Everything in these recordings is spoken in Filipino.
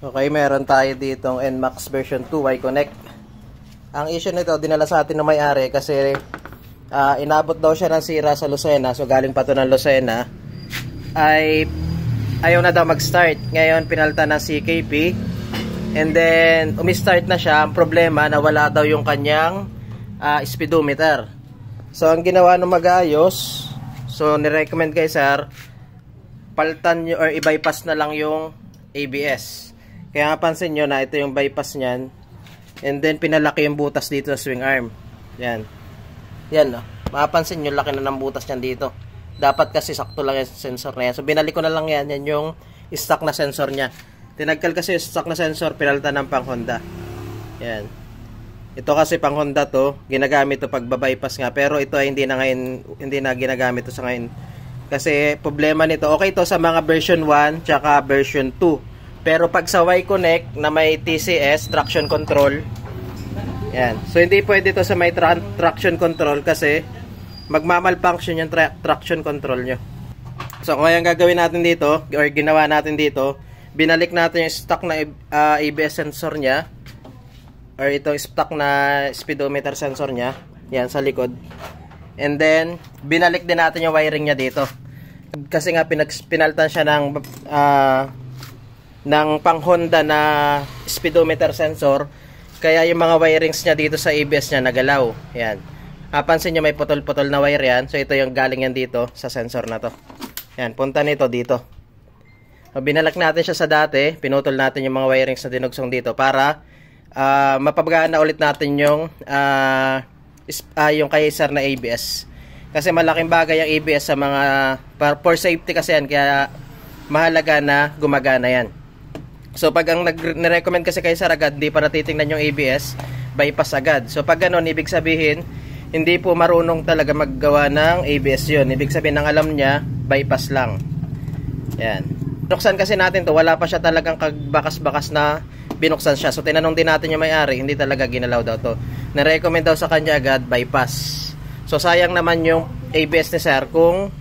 Okay, meron tayo ditong NMAX version 2 Y-Connect. Ang issue nito, dinala sa atin ng may-ari kasi inabot daw siya ng sira sa Lucena. So galing pa to ng Lucena. Ay ayaw na daw mag-start. Ngayon pinalta ng CKP. And then umi-start na siya. Ang problema, nawala daw yung kanyang speedometer. So ang ginawa ng mag-ayos, so nirecommend kay sir, paltan nyo or i-bypass na lang yung ABS. Kaya napansin nyo na ito yung bypass nyan. And then pinalaki yung butas dito sa swing arm. Yan. Yan no. Mapapansin nyo, laki na ng butas nyan dito. Dapat kasi sakto lang yung sensor na yan. So binalik ko na lang yan. Yan yung stock na sensor nya. Tinagkal kasi yung stock na sensor, pinalitan ng pang Honda. Yan. Ito kasi pang Honda to. Ginagamit to pag bypass nga. Pero ito ay hindi na ngayon, hindi na ginagamit to sa ngayon. Kasi problema nito, okay to sa mga version 1 tsaka version 2. Pero pag sa Y-Connect na may TCS, traction control, yan. So hindi pwede to sa may traction control kasi magmamalfunction yung traction control nyo. So kung yung gagawin natin dito, or ginawa natin dito, binalik natin yung stock na ABS sensor nya, or itong stock na speedometer sensor nya, yan sa likod. And then, binalik din natin yung wiring nya dito. Kasi nga pinaltan siya ng pang Honda na speedometer sensor, kaya yung mga wirings niya dito sa ABS niya nagalaw. Yan. Pansin niyo may putol-putol na wire yan. So ito yung galing yan dito sa sensor na to. Yan, punta nito dito. So, binalak natin siya sa dati, pinutol natin yung mga wirings na dinugsong dito para mapagaan na ulit natin yung kay-sir na ABS. Kasi malaking bagay yung ABS sa mga for safety kasi yan, kaya mahalaga na gumagana yan. So pag ang nag-recommend kasi kay sir agad, hindi pa natitingnan yung ABS, bypass agad. So pag ganun, ibig sabihin hindi po marunong talaga maggawa ng ABS yun. Ibig sabihin ang alam niya, bypass lang. Yan. Binuksan kasi natin to, wala pa siya talagang kagbakas-bakas na binuksan siya. So tinanong din natin yung may-ari, hindi talaga ginalaw daw to. Na-recommend daw sa kanya agad, bypass. So sayang naman yung ABS ni sir kung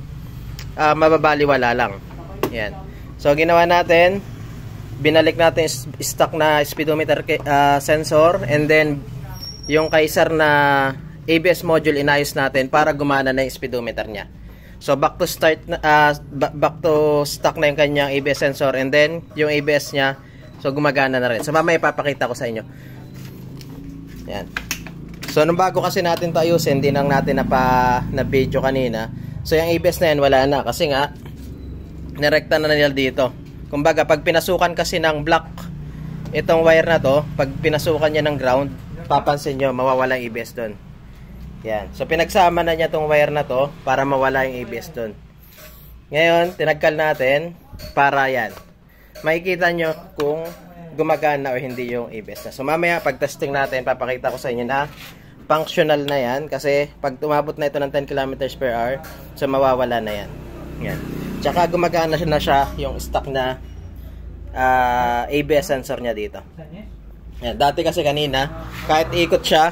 mababaliwala lang. Yan. So ginawa natin, binalik natin stock na speedometer sensor, and then yung kay sir na ABS module inayos natin para gumana na yung speedometer niya. So back to start back to stock na yung kanyang ABS sensor, and then yung ABS niya so gumagana na rin. So mamaya ipapakita ko sa inyo. Yan. So nung bago kasi natin to ayusin, hindi lang natin na video kanina. So yung ABS na yan wala na kasi nga nirekta na nila dito. Kumbaga pag pinasukan kasi ng block itong wire na to, pag pinasukan niya ng ground, papansin nyo mawawala yung ABS doon. Yan. So pinagsama na niya tong wire na to para mawala yung ABS doon. Ngayon tinagkal natin para yan, makikita nyo kung gumagana o hindi yung ABS na. So mamaya pag testing natin, papakita ko sa inyo na functional na yan. Kasi pag tumabot na ito ng 10 km/h, so mawawala na yan. Yan. Tsaka gumagana na siya yung stock na ABS sensor niya dito. Yan. Dati kasi kanina, kahit ikot siya,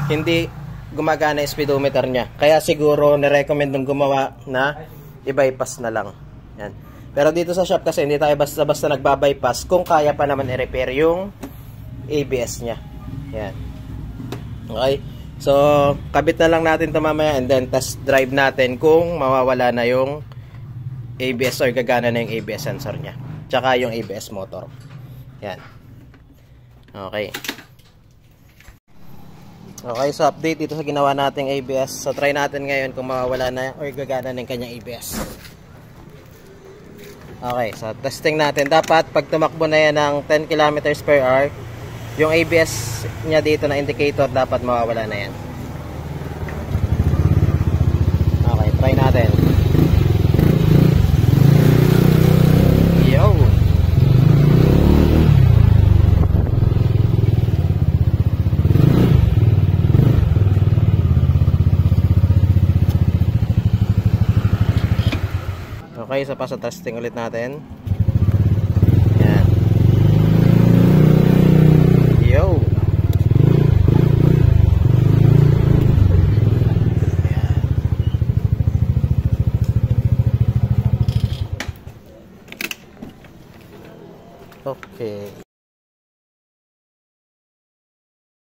hindi gumagana yung speedometer niya. Kaya siguro nirecommend nung gumawa na i-bypass na lang. Yan. Pero dito sa shop kasi hindi tayo basta-basta nagba-bypass kung kaya pa naman i-repair yung ABS niya. Yan. Okay. So, kabit na lang natin ito mamaya, and then test drive natin kung mawawala na yung ABS or gagana na yung ABS sensor niya. Tsaka yung ABS motor. Yan. Okay. Okay, so update dito sa ginawa nating ABS. So try natin ngayon kung mawawala na or gagana na yung kanyang ABS. Okay, so testing natin. Dapat pag tumakbo na yan ng 10 km/h, yung ABS niya dito na indicator dapat mawawala na yan. Okay, try natin. Yo! Okay, so pa sa testing ulit natin. Yan. Yo! Okay.